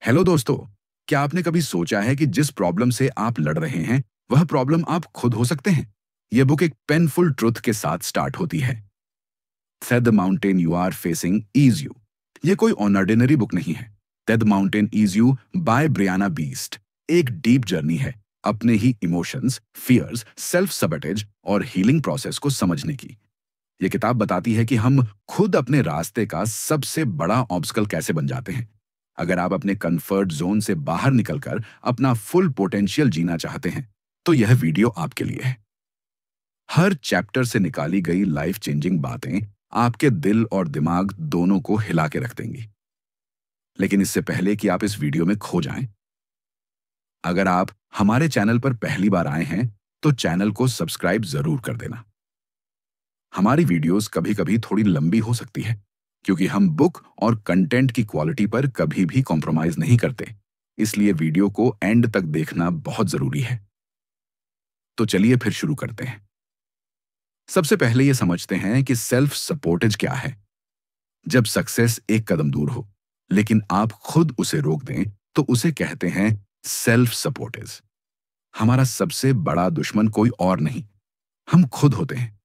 Hello दोस्तों। क्या आपने कभी सोचा है कि जिस प्रॉब्लम से आप लड़ रहे हैं वह प्रॉब्लम आप खुद हो सकते हैं? यह बुक एक पेनफुल ट्रुथ के साथ स्टार्ट होती है। The mountain you are facing is you. यह कोई ऑर्डिनरी बुक नहीं है। The mountain is you by Brianna Wiest एक डीप जर्नी है अपने ही इमोशंस, फियर्स, सेल्फ सबटेज और हीलिंग प्रोसेस को समझने की। यह किताब बताती है कि हम खुद अपने रास्ते का सबसे बड़ा ऑब्स्टकल कैसे बन जाते हैं। अगर आप अपने कंफर्ट जोन से बाहर निकलकर अपना फुल पोटेंशियल जीना चाहते हैं तो यह वीडियो आपके लिए है। हर चैप्टर से निकाली गई लाइफ चेंजिंग बातें आपके दिल और दिमाग दोनों को हिला के रख देंगी। लेकिन इससे पहले कि आप इस वीडियो में खो जाएं, अगर आप हमारे चैनल पर पहली बार आए हैं तो चैनल को सब्सक्राइब जरूर कर देना। हमारी वीडियोस कभी-कभी थोड़ी लंबी हो सकती है क्योंकि हम बुक और कंटेंट की क्वालिटी पर कभी भी कॉम्प्रोमाइज नहीं करते, इसलिए वीडियो को एंड तक देखना बहुत जरूरी है। तो चलिए फिर शुरू करते हैं। सबसे पहले ये समझते हैं कि सेल्फ सपोर्टेज क्या है। जब सक्सेस एक कदम दूर हो लेकिन आप खुद उसे रोक दें तो उसे कहते हैं सेल्फ सपोर्टेज। हमारा सबसे बड़ा दुश्मन कोई और नहीं, हम खुद होते हैं।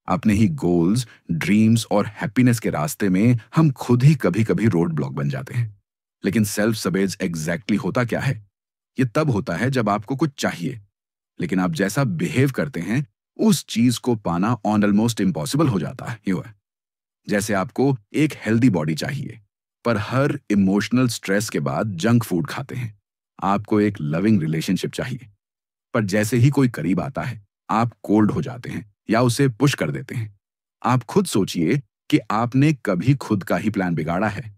अपने ही गोल्स, ड्रीम्स और हैप्पीनेस के रास्ते में हम खुद ही कभी-कभी रोड ब्लॉक बन जाते हैं। लेकिन सेल्फ सबेज एग्जैक्टली होता क्या है? ये तब होता है जब आपको कुछ चाहिए, लेकिन आप जैसा बिहेव करते हैं उस चीज को पाना ऑलमोस्ट इम्पॉसिबल हो जाता है। यूं है जैसे आपको एक हेल्दी बॉडी चाहिए, पर हर इमोशनल स्ट्रेस के बाद जंक फूड खाते हैं। आपको एक लविंग रिलेशनशिप चाहिए, पर जैसे ही कोई करीब आता है आप कोल्ड हो जाते हैं या उसे पुश कर देते हैं। आप खुद सोचिए कि आपने कभी खुद का ही प्लान बिगाड़ा है?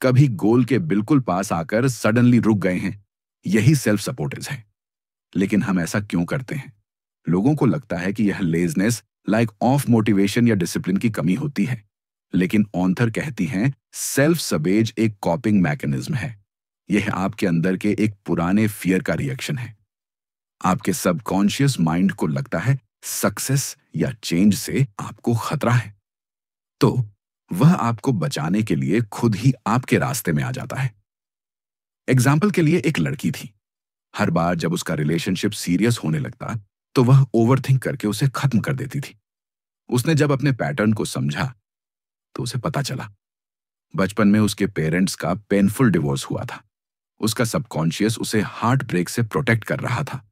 कभी गोल के बिल्कुल पास आकर सडनली रुक गए हैं? यही सेल्फ सपोर्टेज है। लेकिन हम ऐसा क्यों करते हैं? लोगों को लगता है कि यह लेजनेस, लाइक ऑफ मोटिवेशन या डिसिप्लिन की कमी होती है। लेकिन ऑथर कहती हैं सेल्फ सबेज एक कॉपिंग मैकेनिज्म है। यह आपके अंदर के एक पुराने फियर का रिएक्शन है। आपके सबकॉन्शियस माइंड को लगता है सक्सेस या चेंज से आपको खतरा है, तो वह आपको बचाने के लिए खुद ही आपके रास्ते में आ जाता है। एग्जाम्पल के लिए एक लड़की थी। हर बार जब उसका रिलेशनशिप सीरियस होने लगता तो वह ओवरथिंक करके उसे खत्म कर देती थी। उसने जब अपने पैटर्न को समझा तो उसे पता चला बचपन में उसके पेरेंट्स का पेनफुल डिवोर्स हुआ था। उसका सबकॉन्शियस उसे हार्ट ब्रेक से प्रोटेक्ट कर रहा था,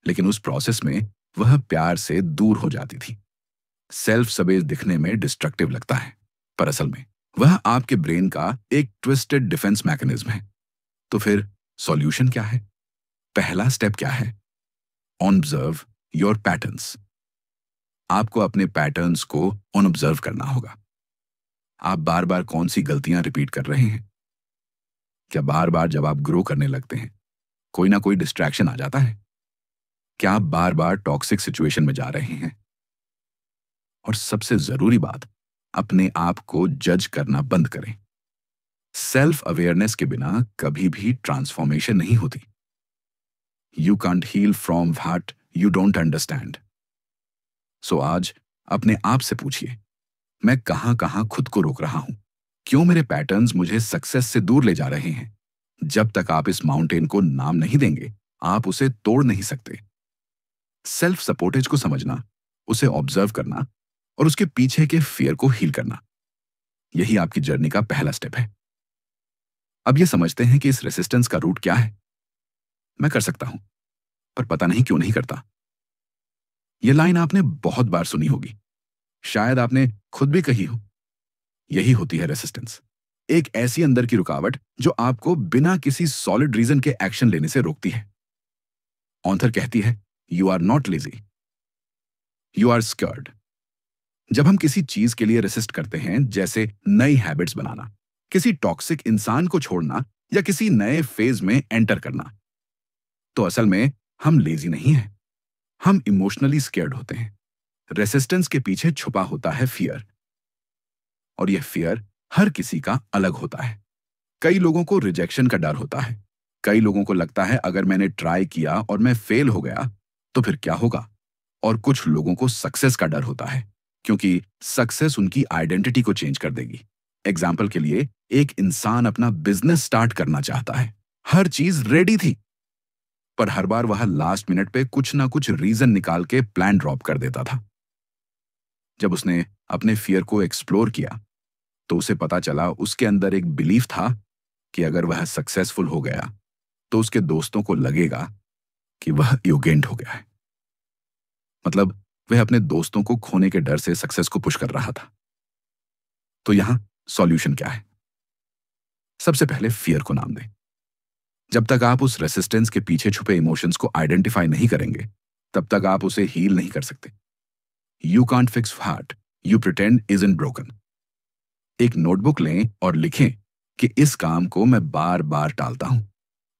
लेकिन उस प्रोसेस में वह प्यार से दूर हो जाती थी। सेल्फ सबेज दिखने में डिस्ट्रक्टिव लगता है, पर असल में वह आपके ब्रेन का एक ट्विस्टेड डिफेंस मैकेनिज्म है। तो फिर सॉल्यूशन क्या है? पहला स्टेप क्या है? Observe your patterns. आपको अपने पैटर्न्स को ऑब्जर्व करना होगा। आप बार बार कौन सी गलतियां रिपीट कर रहे हैं? क्या बार बार जब आप ग्रो करने लगते हैं कोई ना कोई डिस्ट्रैक्शन आ जाता है? क्या आप बार बार टॉक्सिक सिचुएशन में जा रहे हैं? और सबसे जरूरी बात, अपने आप को जज करना बंद करें। सेल्फ अवेयरनेस के बिना कभी भी ट्रांसफॉर्मेशन नहीं होती। You can't heal from what you don't understand. So आज अपने आप से पूछिए, मैं कहां कहां खुद को रोक रहा हूं? क्यों मेरे पैटर्न्स मुझे सक्सेस से दूर ले जा रहे हैं? जब तक आप इस माउंटेन को नाम नहीं देंगे आप उसे तोड़ नहीं सकते। सेल्फ सपोर्टेज को समझना, उसे ऑब्जर्व करना और उसके पीछे के फियर को हील करना, यही आपकी जर्नी का पहला स्टेप है। अब ये समझते हैं कि इस रेसिस्टेंस का रूट क्या है। मैं कर सकता हूं, पर पता नहीं क्यों नहीं करता। यह लाइन आपने बहुत बार सुनी होगी, शायद आपने खुद भी कही हो। यही होती है रेसिस्टेंस, एक ऐसी अंदर की रुकावट जो आपको बिना किसी सॉलिड रीजन के एक्शन लेने से रोकती है। ऑथर कहती है you are not lazy, you are scared. जब हम किसी चीज के लिए रेसिस्ट करते हैं, जैसे नई हैबिट्स बनाना, किसी टॉक्सिक इंसान को छोड़ना या किसी नए फेज में एंटर करना, तो असल में हम लेजी नहीं हैं, हम इमोशनली स्केर्ड होते हैं। रेसिस्टेंस के पीछे छुपा होता है फियर, और यह फियर हर किसी का अलग होता है। कई लोगों को रिजेक्शन का डर होता है, कई लोगों को लगता है अगर मैंने ट्राई किया और मैं फेल हो गया तो फिर क्या होगा, और कुछ लोगों को सक्सेस का डर होता है क्योंकि सक्सेस उनकी आइडेंटिटी को चेंज कर देगी। एग्जाम्पल के लिए, एक इंसान अपना बिजनेस स्टार्ट करना चाहता है, हर चीज रेडी थी, पर हर बार वह लास्ट मिनट पे कुछ ना कुछ रीजन निकाल के प्लान ड्रॉप कर देता था। जब उसने अपने फियर को एक्सप्लोर किया, तो उसे पता चला उसके अंदर एक बिलीफ था कि अगर वह सक्सेसफुल हो गया तो उसके दोस्तों को लगेगा कि वह योगेंट हो गया है। मतलब वह अपने दोस्तों को खोने के डर से सक्सेस को पुश कर रहा था। तो यहां सॉल्यूशन क्या है? सबसे पहले फियर को नाम दें। जब तक आप उस रेसिस्टेंस के पीछे छुपे इमोशंस को आइडेंटिफाई नहीं करेंगे, तब तक आप उसे हील नहीं कर सकते। You can't fix heart you pretend isn't broken. एक नोटबुक लें और लिखें कि इस काम को मैं बार बार टालता हूं।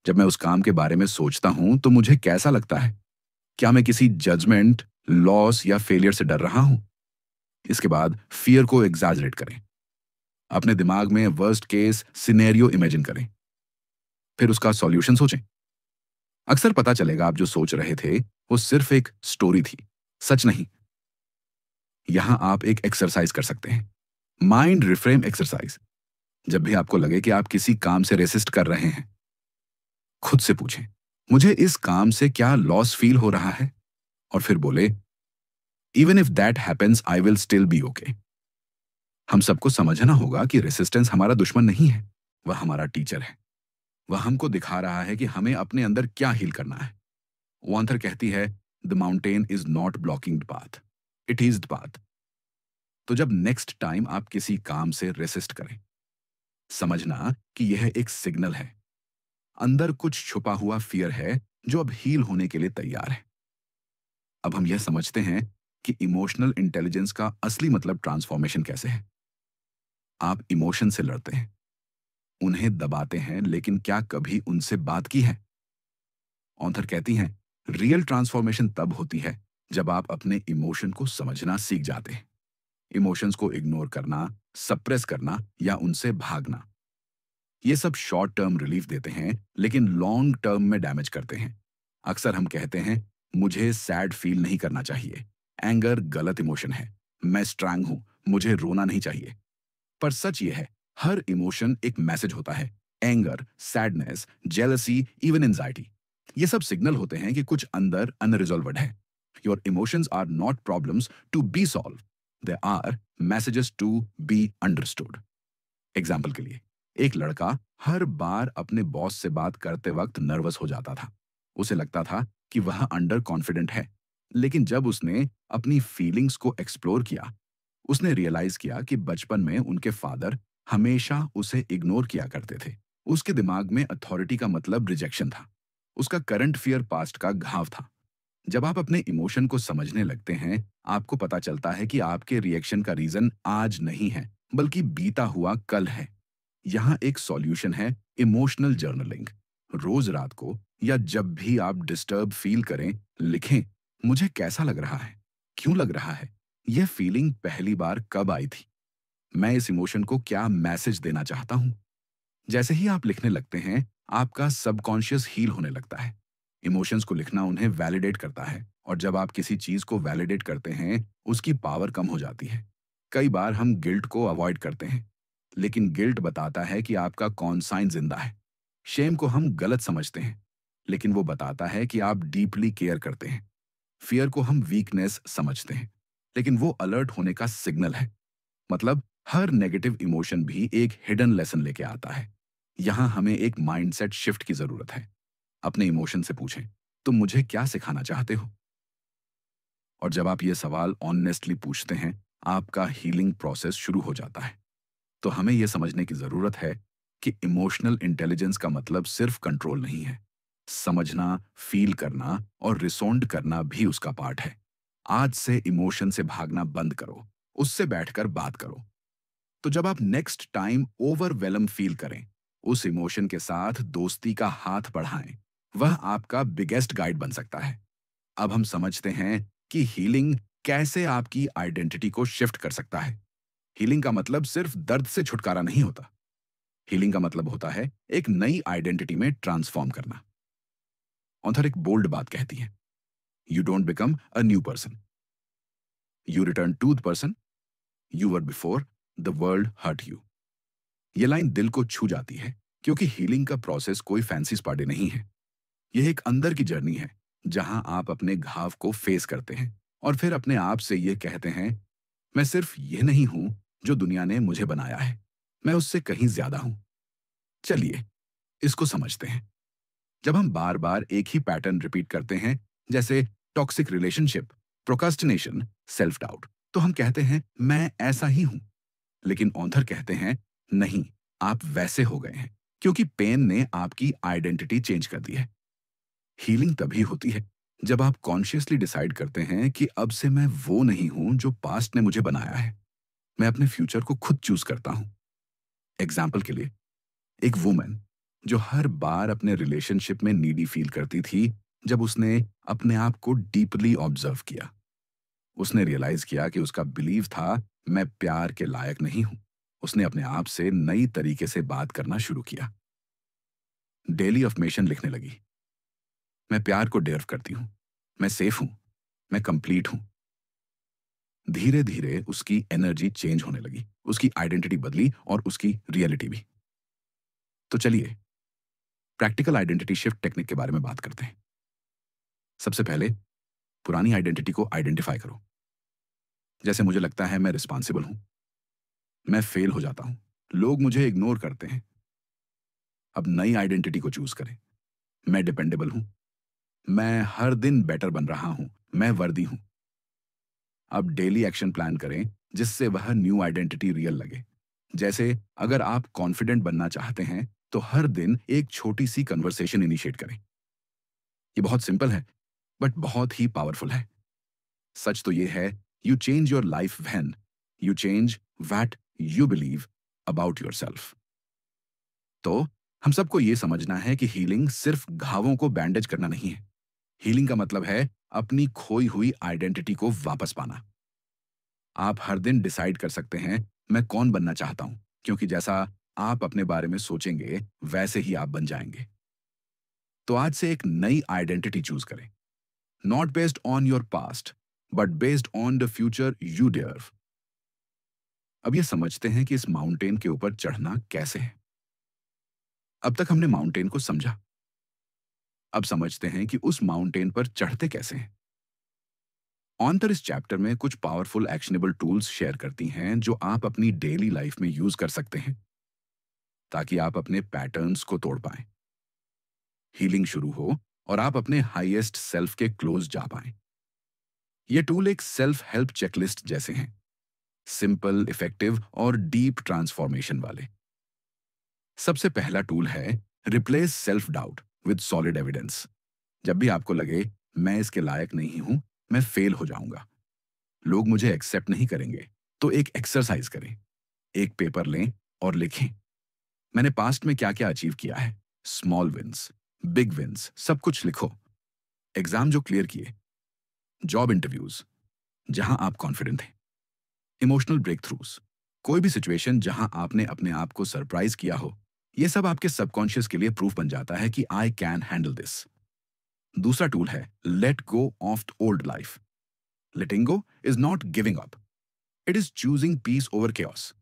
जब मैं उस काम के बारे में सोचता हूं तो मुझे कैसा लगता है? क्या मैं किसी जजमेंट, लॉस या फेलियर से डर रहा हूं? इसके बाद फियर को एग्जैजरेट करें। अपने दिमाग में वर्स्ट केस सिनेरियो इमेजिन करें, फिर उसका सॉल्यूशन सोचें। अक्सर पता चलेगा आप जो सोच रहे थे वो सिर्फ एक स्टोरी थी, सच नहीं। यहां आप एक एक्सरसाइज कर सकते हैं, माइंड रिफ्रेम एक्सरसाइज। जब भी आपको लगे कि आप किसी काम से रेसिस्ट कर रहे हैं, खुद से पूछें, मुझे इस काम से क्या लॉस फील हो रहा है? और फिर बोले, even if that happens I will still be okay. हम सबको समझना होगा कि रेसिस्टेंस हमारा दुश्मन नहीं है, वह हमारा टीचर है। वह हमको दिखा रहा है कि हमें अपने अंदर क्या हील करना है। वो ऑथर कहती है, the mountain is not blocking the path, it is the path. तो जब नेक्स्ट टाइम आप किसी काम से रेसिस्ट करें, समझना कि यह एक सिग्नल है। अंदर कुछ छुपा हुआ फियर है जो अब हील होने के लिए तैयार है। अब हम यह समझते हैं कि इमोशनल इंटेलिजेंस का असली मतलब ट्रांसफॉर्मेशन कैसे है। आप इमोशन से लड़ते हैं, उन्हें दबाते हैं, लेकिन क्या कभी उनसे बात की है? ऑथर कहती हैं, रियल ट्रांसफॉर्मेशन तब होती है जब आप अपने इमोशन को समझना सीख जाते हैं। इमोशंस को इग्नोर करना, सप्रेस करना या उनसे भागना, ये सब शॉर्ट टर्म रिलीफ देते हैं, लेकिन लॉन्ग टर्म में डैमेज करते हैं। अक्सर हम कहते हैं, मुझे सैड फील नहीं करना चाहिए, एंगर गलत इमोशन है, मैं स्ट्रांग हूं, मुझे रोना नहीं चाहिए। पर सच ये है, हर इमोशन एक मैसेज होता है। Anger, sadness, jealousy, even anxiety, ये सब सिग्नल होते हैं कि कुछ अंदर अनरिजॉल्वड है। Your emotions are not problems to be solve, they are messages to be understood. Example के लिए, एक लड़का हर बार अपने बॉस से बात करते वक्त नर्वस हो जाता था। उसे लगता था कि वह अंडर कॉन्फिडेंट है, लेकिन जब उसने अपनी फीलिंग्स को एक्सप्लोर किया, उसने रियलाइज किया कि बचपन में उनके फादर हमेशा उसे इग्नोर किया करते थे। उसके दिमाग में अथॉरिटी का मतलब रिजेक्शन था। उसका करंट फियर पास्ट का घाव था। जब आप अपने इमोशन को समझने लगते हैं, आपको पता चलता है कि आपके रिएक्शन का रीजन आज नहीं है, बल्कि बीता हुआ कल है। यहाँ एक सॉल्यूशन है, इमोशनल जर्नलिंग। रोज रात को या जब भी आप डिस्टर्ब फील करें, लिखें, मुझे कैसा लग रहा है, क्यों लग रहा है, यह फीलिंग पहली बार कब आई थी, मैं इस इमोशन को क्या मैसेज देना चाहता हूं। जैसे ही आप लिखने लगते हैं, आपका सबकॉन्शियस हील होने लगता है। इमोशंस को लिखना उन्हें वैलिडेट करता है, और जब आप किसी चीज को वैलिडेट करते हैं, उसकी पावर कम हो जाती है। कई बार हम गिल्ट को अवॉइड करते हैं, लेकिन गिल्ट बताता है कि आपका कौन साइन जिंदा है। शेम को हम गलत समझते हैं, लेकिन वो बताता है कि आप डीपली केयर करते हैं। फियर को हम वीकनेस समझते हैं, लेकिन वो अलर्ट होने का सिग्नल है। मतलब हर नेगेटिव इमोशन भी एक हिडन लेसन लेके आता है। यहां हमें एक माइंडसेट शिफ्ट की जरूरत है। अपने इमोशन से पूछें, तुम मुझे क्या सिखाना चाहते हो? और जब आप ये सवाल ऑनेस्टली पूछते हैं, आपका हीलिंग प्रोसेस शुरू हो जाता है। तो हमें यह समझने की जरूरत है कि इमोशनल इंटेलिजेंस का मतलब सिर्फ कंट्रोल नहीं है। समझना, फील करना और रिसोंड करना भी उसका पार्ट है। आज से इमोशन से भागना बंद करो, उससे बैठकर बात करो। तो जब आप नेक्स्ट टाइम ओवरवेलम फील करें, उस इमोशन के साथ दोस्ती का हाथ बढ़ाएं। वह आपका बिगेस्ट गाइड बन सकता है। अब हम समझते हैं कि हीलिंग कैसे आपकी आइडेंटिटी को शिफ्ट कर सकता है। हीलिंग का मतलब सिर्फ दर्द से छुटकारा नहीं होता। हीलिंग का मतलब होता है एक नई आइडेंटिटी में ट्रांसफॉर्म करना। ऑथर एक बोल्ड बात कहती है, you don't become a new person, you return to the person you were before the world hurt you. ये लाइन दिल को छू जाती है, क्योंकि हीलिंग का प्रोसेस कोई फैंसी स्पा डे नहीं है। यह एक अंदर की जर्नी है, जहां आप अपने घाव को फेस करते हैं और फिर अपने आप से यह कहते हैं, मैं सिर्फ ये नहीं हूं जो दुनिया ने मुझे बनाया है, मैं उससे कहीं ज्यादा हूं। चलिए इसको समझते हैं। जब हम बार बार एक ही पैटर्न रिपीट करते हैं, जैसे toxic relationship, procrastination, self doubt, तो हम कहते हैं मैं ऐसा ही हूं। लेकिन ऑथर कहते हैं नहीं, आप वैसे हो गए हैं क्योंकि पेन ने आपकी आइडेंटिटी चेंज कर दी है। हीलिंग तभी होती है जब आप कॉन्शियसली डिसाइड करते हैं कि अब से मैं वो नहीं हूं जो पास्ट ने मुझे बनाया है। मैं अपने फ्यूचर को खुद चूज करता हूं। एग्जाम्पल के लिए, एक वुमन जो हर बार अपने रिलेशनशिप में नीडी फील करती थी, जब उसने अपने आप को डीपली ऑब्जर्व किया, उसने रियलाइज किया कि उसका बिलीव था मैं प्यार के लायक नहीं हूं। उसने अपने आप से नई तरीके से बात करना शुरू किया। डेली अफर्मेशन लिखने लगी, मैं प्यार को डिजर्व करती हूं, मैं सेफ हूं, मैं कंप्लीट हूं। धीरे धीरे उसकी एनर्जी चेंज होने लगी, उसकी आइडेंटिटी बदली और उसकी रियलिटी भी। तो चलिए प्रैक्टिकल आइडेंटिटी शिफ्ट टेक्निक के बारे में बात करते हैं। सबसे पहले पुरानी आइडेंटिटी को आइडेंटिफाई करो। जैसे मुझे लगता है मैं रिस्पॉन्सिबल हूं, मैं फेल हो जाता हूं, लोग मुझे इग्नोर करते हैं। अब नई आइडेंटिटी को चूज करें। मैं डिपेंडेबल हूं, मैं हर दिन बेटर बन रहा हूं, मैं वर्दी हूं। अब डेली एक्शन प्लान करें जिससे वह न्यू आइडेंटिटी रियल लगे। जैसे अगर आप कॉन्फिडेंट बनना चाहते हैं तो हर दिन एक छोटी सी कन्वर्सेशन इनिशिएट करें। ये बहुत सिंपल है बट बहुत ही पावरफुल है। सच तो ये है, you change your life when you change what you believe about yourself. तो हम सबको ये समझना है कि हीलिंग सिर्फ घावों को बैंडेज करना नहीं है। हीलिंग का मतलब है अपनी खोई हुई आइडेंटिटी को वापस पाना। आप हर दिन डिसाइड कर सकते हैं मैं कौन बनना चाहता हूं, क्योंकि जैसा आप अपने बारे में सोचेंगे वैसे ही आप बन जाएंगे। तो आज से एक नई आइडेंटिटी चूज करें, not based on your past but based on the future you deserve. अब ये समझते हैं कि इस माउंटेन के ऊपर चढ़ना कैसे है। अब तक हमने माउंटेन को समझा, अब समझते हैं कि उस माउंटेन पर चढ़ते कैसे हैं। ऑथर इस चैप्टर में कुछ पावरफुल एक्शनेबल टूल्स शेयर करती हैं जो आप अपनी डेली लाइफ में यूज कर सकते हैं ताकि आप अपने पैटर्न्स को तोड़ पाएं, हीलिंग शुरू हो और आप अपने हाईएस्ट सेल्फ के क्लोज जा पाएं। ये टूल एक सेल्फ हेल्प चेकलिस्ट जैसे हैं, सिंपल, इफेक्टिव और डीप ट्रांसफॉर्मेशन वाले। सबसे पहला टूल है replace self doubt with solid evidence. जब भी आपको लगे मैं इसके लायक नहीं हूं, मैं फेल हो जाऊंगा, लोग मुझे एक्सेप्ट नहीं करेंगे, तो एक एक्सरसाइज करें। एक पेपर लें और लिखें, मैंने पास्ट में क्या क्या अचीव किया है, स्मॉल विंस, बिग विंस, सब कुछ लिखो। एग्जाम जो क्लियर किए, जॉब इंटरव्यूज जहां आप कॉन्फिडेंट थे, इमोशनल ब्रेक थ्रूज, कोई भी सिचुएशन जहां आपने अपने आप को सरप्राइज किया हो, यह सब आपके सबकॉन्शियस के लिए प्रूफ बन जाता है कि आई कैन हैंडल दिस। दूसरा टूल है let go of old life. Letting go is not giving up, it is choosing peace over chaos।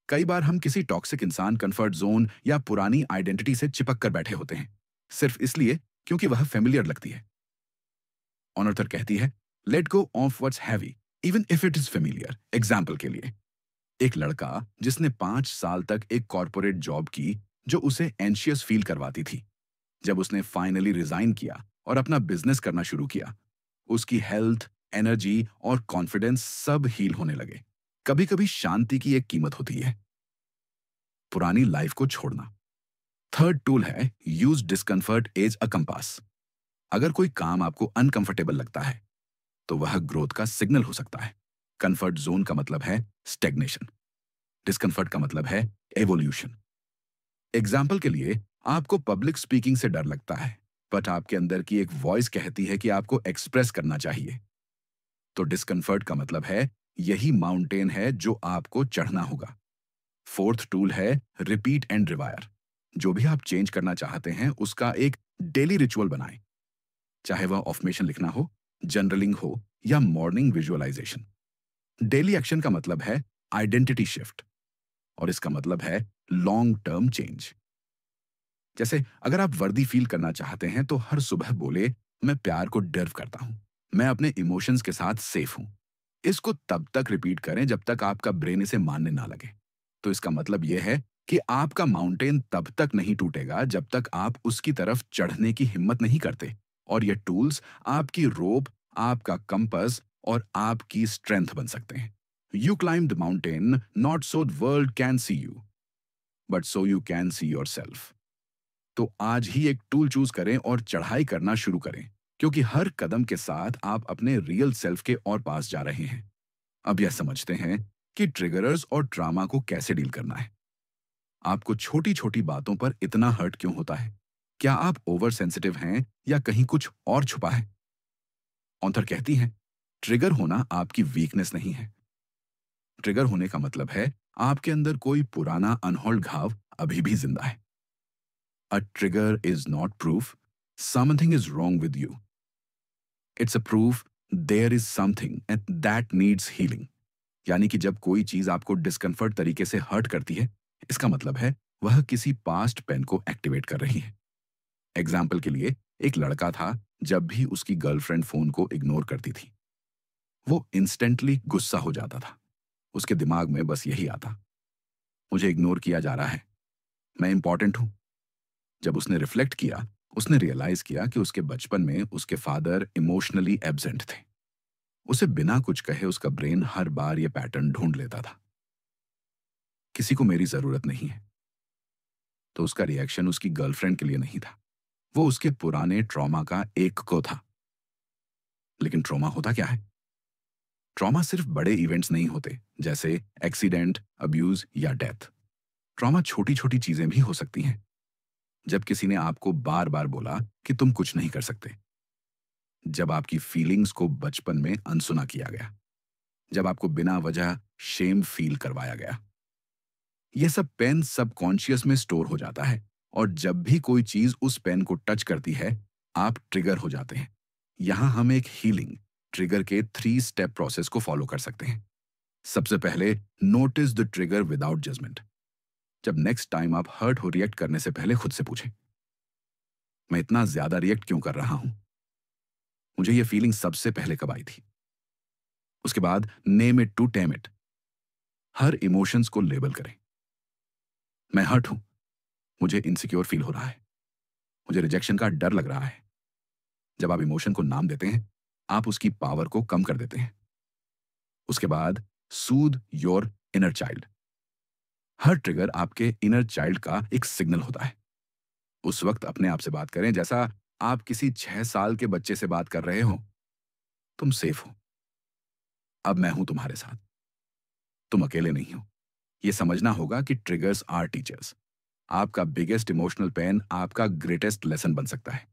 कई बार हम किसी टॉक्सिक इंसान, कंफर्ट जोन या पुरानी आइडेंटिटी से चिपक कर बैठे होते हैं, सिर्फ इसलिए क्योंकि वह फेमिलियर लगती है। ऑनर्थर कहती है let go of what's heavy even if it is familiar. Example के लिए, एक लड़का जिसने 5 साल तक एक कॉर्पोरेट जॉब की जो उसे एंशियस फील करवाती थी, जब उसने फाइनली रिजाइन किया और अपना बिजनेस करना शुरू किया, उसकी हेल्थ, एनर्जी और कॉन्फिडेंस सब हील होने लगे। कभी कभी शांति की एक कीमत होती है, पुरानी लाइफ को छोड़ना। थर्ड टूल है use discomfort as a compass. अगर कोई काम आपको अनकंफर्टेबल लगता है तो वह ग्रोथ का सिग्नल हो सकता है। कंफर्ट जोन का मतलब है स्टेग्नेशन, डिस्कम्फर्ट का मतलब है एवोल्यूशन। एग्जाम्पल के लिए, आपको पब्लिक स्पीकिंग से डर लगता है बट आपके अंदर की एक वॉइस कहती है कि आपको एक्सप्रेस करना चाहिए, तो डिस्कम्फर्ट का मतलब है यही माउंटेन है जो आपको चढ़ना होगा। फोर्थ टूल है रिपीट एंड रिवायर। जो भी आप चेंज करना चाहते हैं उसका एक डेली रिचुअल बनाएं, चाहे वह अफर्मेशन लिखना हो, जर्नलिंग हो या मॉर्निंग विजुअलाइजेशन। डेली एक्शन का मतलब है आइडेंटिटी शिफ्ट। और इसका मतलब है लॉन्ग टर्म चेंज। जैसे अगर आप वर्दी फील करना चाहते हैं तो हर सुबह बोले, मैं प्यार को डिजर्व करता हूं, मैं अपने इमोशंस के साथ सेफ हूं। इसको तब तक रिपीट करें जब तक आपका ब्रेन इसे मानने ना लगे। तो इसका मतलब यह है कि आपका माउंटेन तब तक नहीं टूटेगा जब तक आप उसकी तरफ चढ़ने की हिम्मत नहीं करते। और ये टूल्स आपकी रोप, आपका कंपास और आपकी स्ट्रेंथ बन सकते हैं। You climb the mountain not so the world can see you, but so you can see your self. तो आज ही एक टूल चूज करें और चढ़ाई करना शुरू करें, क्योंकि हर कदम के साथ आप अपने रियल सेल्फ के और पास जा रहे हैं। अब यह समझते हैं कि ट्रिगर्स और ड्रामा को कैसे डील करना है। आपको छोटी छोटी बातों पर इतना हर्ट क्यों होता है? क्या आप ओवर सेंसिटिव हैं या कहीं कुछ और छुपा है? ऑथर कहती हैं, ट्रिगर होना आपकी वीकनेस नहीं है। ट्रिगर होने का मतलब है आपके अंदर कोई पुराना अनहोल्ड घाव अभी भी जिंदा है। A trigger is not proof something is wrong with you. It's a proof there is something and that needs healing. यानी कि जब कोई चीज आपको डिस्कम्फर्ट तरीके से हर्ट करती है, इसका मतलब है वह किसी पास्ट पेन को एक्टिवेट कर रही है। एग्जाम्पल के लिए, एक लड़का था, जब भी उसकी गर्लफ्रेंड फोन को इग्नोर करती थी, वो इंस्टेंटली गुस्सा हो जाता था। उसके दिमाग में बस यही आता, मुझे इग्नोर किया जा रहा है, मैं इंपॉर्टेंट हूं। जब उसने रिफ्लेक्ट किया, उसने रियलाइज किया कि उसके बचपन में उसके फादर इमोशनली एब्सेंट थे। उसे बिना कुछ कहे उसका ब्रेन हर बार ये पैटर्न ढूंढ लेता था, किसी को मेरी जरूरत नहीं है। तो उसका रिएक्शन उसकी गर्लफ्रेंड के लिए नहीं था, वो उसके पुराने ट्रॉमा का एक को था। लेकिन ट्रॉमा होता क्या है? ट्रॉमा सिर्फ बड़े इवेंट्स नहीं होते, जैसे एक्सीडेंट, अब्यूज या डेथ। ट्रॉमा छोटी छोटी चीजें भी हो सकती हैं। जब किसी ने आपको बार बार बोला कि तुम कुछ नहीं कर सकते, जब आपकी फीलिंग्स को बचपन में अनसुना किया गया, जब आपको बिना वजह शेम फील करवाया गया, यह सब पेन सबकॉन्शियस में स्टोर हो जाता है। और जब भी कोई चीज उस पेन को टच करती है, आप ट्रिगर हो जाते हैं। यहां हम एक हीलिंग ट्रिगर के 3 स्टेप प्रोसेस को फॉलो कर सकते हैं। सबसे पहले, notice the trigger without judgement. जब नेक्स्ट टाइम आप हर्ट हो, रिएक्ट करने से पहले खुद से पूछें, मैं इतना ज्यादा रिएक्ट क्यों कर रहा हूं? मुझे यह फीलिंग सबसे पहले कब आई थी? उसके बाद name it to tame it. हर इमोशंस को लेबल करें। मैं हर्ट हूं, मुझे इनसिक्योर फील हो रहा है, मुझे रिजेक्शन का डर लग रहा है। जब आप इमोशन को नाम देते हैं, आप उसकी पावर को कम कर देते हैं। उसके बाद सूद योर इनर चाइल्ड। हर ट्रिगर आपके इनर चाइल्ड का एक सिग्नल होता है। उस वक्त अपने आप से बात करें जैसा आप किसी 6 साल के बच्चे से बात कर रहे हो, तुम सेफ हो, अब मैं हूं तुम्हारे साथ, तुम अकेले नहीं हो। यह समझना होगा कि ट्रिगर्स आर टीचर्स। आपका बिगेस्ट इमोशनल पेन आपका ग्रेटेस्ट लेसन बन सकता है।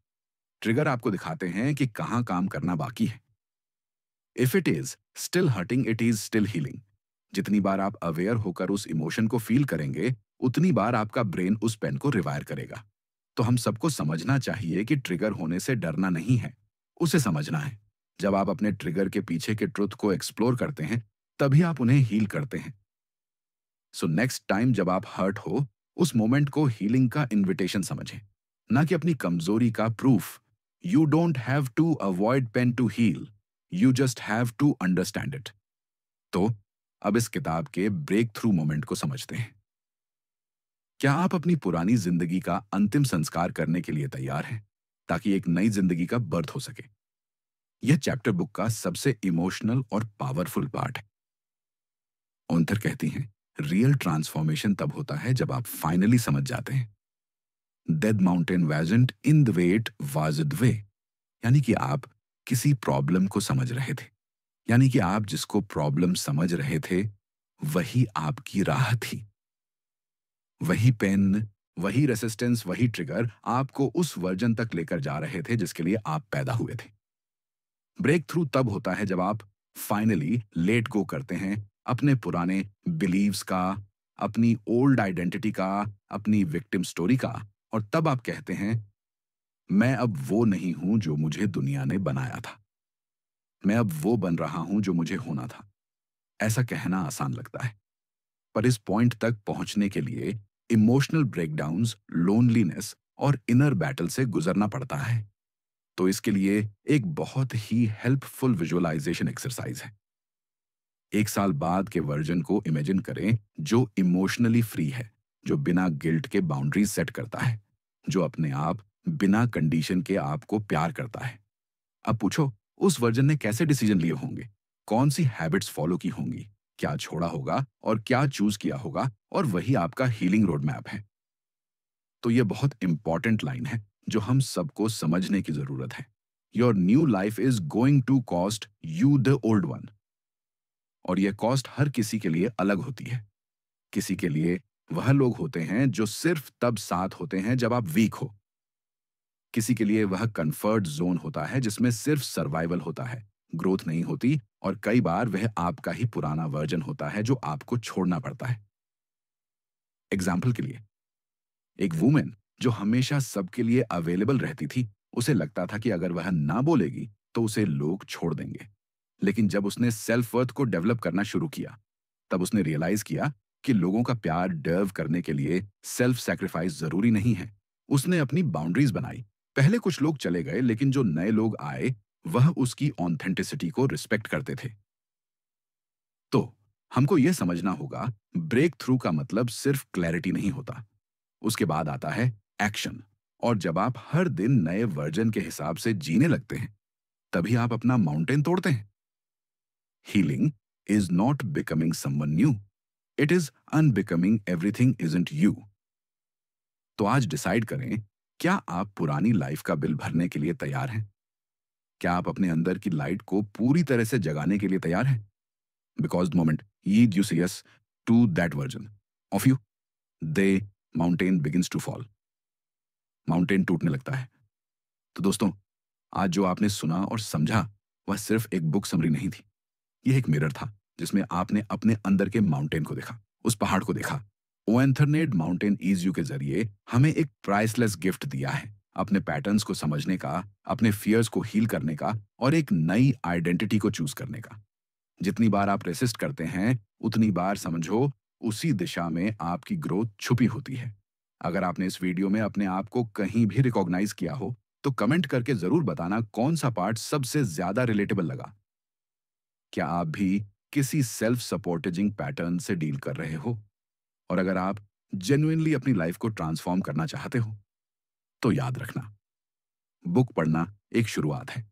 ट्रिगर आपको दिखाते हैं कि कहां काम करना बाकी है। If it is still hurting, it is still healing. जितनी बार आप अवेयर होकर उस इमोशन को फील करेंगे, उतनी बार आपका ब्रेन उस पेन को रिवायर करेगा। तो हम सबको समझना चाहिए कि ट्रिगर होने से डरना नहीं है, उसे समझना है। जब आप अपने ट्रिगर के पीछे के ट्रुथ को एक्सप्लोर करते हैं, तभी आप उन्हें हील करते हैं। सो नेक्स्ट टाइम जब आप हर्ट हो, उस मोमेंट को हीलिंग का इन्विटेशन समझें, ना कि अपनी कमजोरी का proof. You don't have to avoid pain to heal, you just have to understand it. तो अब इस किताब के ब्रेक थ्रू मोमेंट को समझते हैं। क्या आप अपनी पुरानी जिंदगी का अंतिम संस्कार करने के लिए तैयार हैं, ताकि एक नई जिंदगी का बर्थ हो सके? यह चैप्टर बुक का सबसे इमोशनल और पावरफुल पार्ट है। ऑथर कहती हैं, रियल ट्रांसफॉर्मेशन तब होता है जब आप फाइनली समझ जाते हैं, that mountain wasn't in the way it was the way. यानी कि आप किसी प्रॉब्लम को समझ रहे थे, यानी कि आप जिसको प्रॉब्लम समझ रहे थे, वही आपकी राह थी। वही पेन, वही रेसिस्टेंस, वही ट्रिगर आपको उस वर्जन तक लेकर जा रहे थे जिसके लिए आप पैदा हुए थे। ब्रेक थ्रू तब होता है जब आप फाइनली लेट गो करते हैं अपने पुराने बिलीव्स का, अपनी ओल्ड आइडेंटिटी का, अपनी विक्टिम स्टोरी का, और तब आप कहते हैं, मैं अब वो नहीं हूं जो मुझे दुनिया ने बनाया था, मैं अब वो बन रहा हूं जो मुझे होना था। ऐसा कहना आसान लगता है, पर इस पॉइंट तक पहुंचने के लिए इमोशनल ब्रेकडाउन्स, लोनलीनेस और इनर बैटल से गुजरना पड़ता है। तो इसके लिए एक बहुत ही हेल्पफुल विजुअलाइजेशन एक्सरसाइज है। 1 साल बाद के वर्जन को इमेजिन करें जो इमोशनली फ्री है, जो बिना गिल्ट के बाउंड्रीज सेट करता है, जो अपने आप बिना कंडीशन के आपको प्यार करता है। अब पूछो, उस वर्जन ने कैसे डिसीजन लिए होंगे, कौन सी हैबिट्स फॉलो की होंगी, क्या छोड़ा होगा और क्या चूज किया होगा, और वही आपका हीलिंग रोड मैप है। तो ये बहुत इंपॉर्टेंट लाइन है जो हम सबको समझने की जरूरत है। Your new life is going to cost you the old one. और यह कॉस्ट हर किसी के लिए अलग होती है। किसी के लिए वह लोग होते हैं जो सिर्फ तब साथ होते हैं जब आप वीक हो। किसी के लिए वह कंफर्ट जोन होता है जिसमें सिर्फ सर्वाइवल होता है, ग्रोथ नहीं होती, और कई बार वह आपका ही पुराना वर्जन होता है जो आपको छोड़ना पड़ता है। एग्जाम्पल के लिए, एक वुमेन जो हमेशा सबके लिए अवेलेबल रहती थी, उसे लगता था कि अगर वह ना बोलेगी तो उसे लोग छोड़ देंगे। लेकिन जब उसने सेल्फ वर्थ को डेवलप करना शुरू किया, तब उसने रियलाइज किया कि लोगों का प्यार डर्व करने के लिए सेल्फ सैक्रिफाइस जरूरी नहीं है। उसने अपनी बाउंड्रीज बनाई। पहले कुछ लोग चले गए, लेकिन जो नए लोग आए वह उसकी ऑथेंटिसिटी को रिस्पेक्ट करते थे। तो हमको यह समझना होगा, ब्रेक थ्रू का मतलब सिर्फ क्लैरिटी नहीं होता, उसके बाद आता है एक्शन। और जब आप हर दिन नए वर्जन के हिसाब से जीने लगते हैं, तभी आप अपना माउंटेन तोड़ते हैं। Healing is not becoming someone new, it is unbecoming everything isn't you. तो आज डिसाइड करें, क्या आप पुरानी लाइफ का बिल भरने के लिए तैयार हैं? क्या आप अपने अंदर की लाइट को पूरी तरह से जगाने के लिए तैयार हैं? Because the moment you say yes to that version of you, the mountain begins to fall, mountain टूटने लगता है। तो दोस्तों, आज जो आपने सुना और समझा वह सिर्फ एक बुक समरी नहीं थी, यह एक मिरर था जिसमें आपने अपने अंदर के माउंटेन को देखा, उस पहाड़ को देखा। ओएंथरनेड माउंटेन ईज यू के जरिए हमें एक प्राइसलेस गिफ्ट दिया है, अपने पैटर्न्स को समझने का, अपने फियर्स को हील करने का और एक नई आइडेंटिटी को चूज करने का। जितनी बार आप रेसिस्ट करते हैं, उतनी बार समझो उसी दिशा में आपकी ग्रोथ छुपी होती है। अगर आपने इस वीडियो में अपने आप को कहीं भी रिकॉग्नाइज किया हो, तो कमेंट करके जरूर बताना कौन सा पार्ट सबसे ज्यादा रिलेटेबल लगा। क्या आप भी किसी सेल्फ सपोर्टिजिंग पैटर्न से डील कर रहे हो? और अगर आप जेन्युइनली अपनी लाइफ को ट्रांसफॉर्म करना चाहते हो, तो याद रखना, बुक पढ़ना एक शुरुआत है,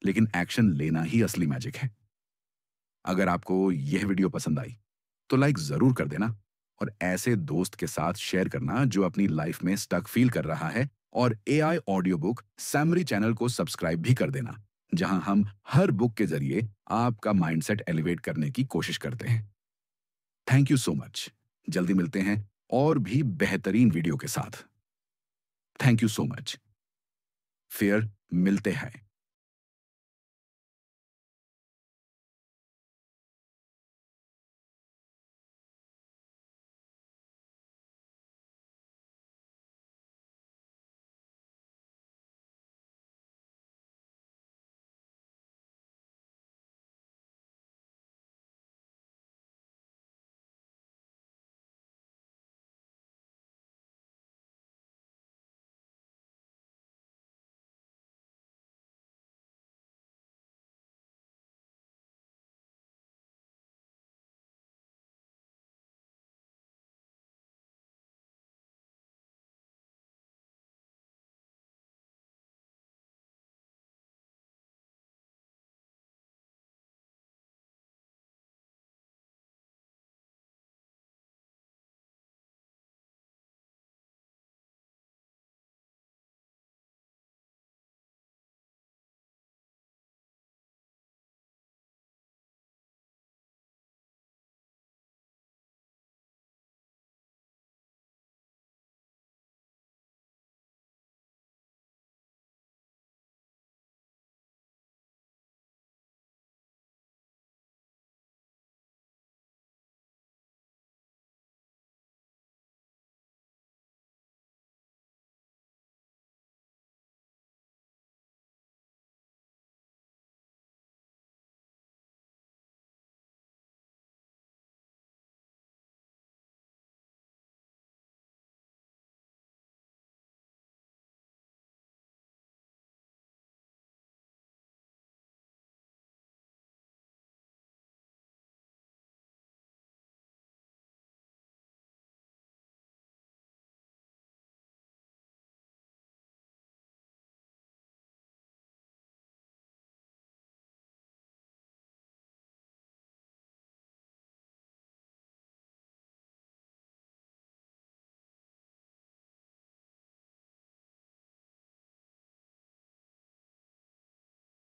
लेकिन एक्शन लेना ही असली मैजिक है। अगर आपको यह वीडियो पसंद आई तो लाइक जरूर कर देना, और ऐसे दोस्त के साथ शेयर करना जो अपनी लाइफ में स्टक फील कर रहा है, और AI audio book summary channel को सब्सक्राइब भी कर देना, जहां हम हर बुक के जरिए आपका माइंडसेट एलिवेट करने की कोशिश करते हैं। Thank you so much. जल्दी मिलते हैं और भी बेहतरीन वीडियो के साथ। Thank you so much. फिर मिलते हैं।